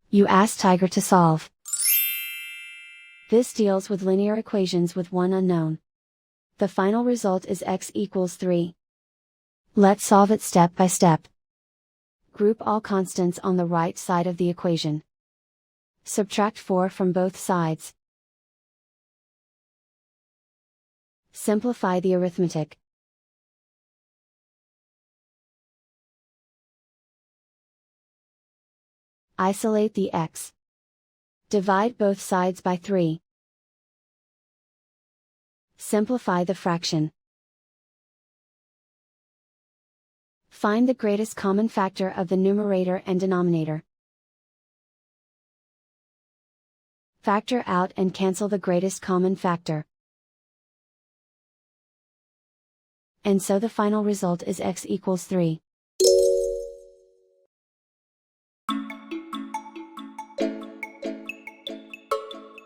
You ask Tiger to solve. This deals with linear equations with one unknown. The final result is x equals 3. Let's solve it step by step. Group all constants on the right side of the equation. Subtract 4 from both sides. Simplify the arithmetic. Isolate the x. Divide both sides by 3. Simplify the fraction. Find the greatest common factor of the numerator and denominator. Factor out and cancel the greatest common factor. And so the final result is x equals 3.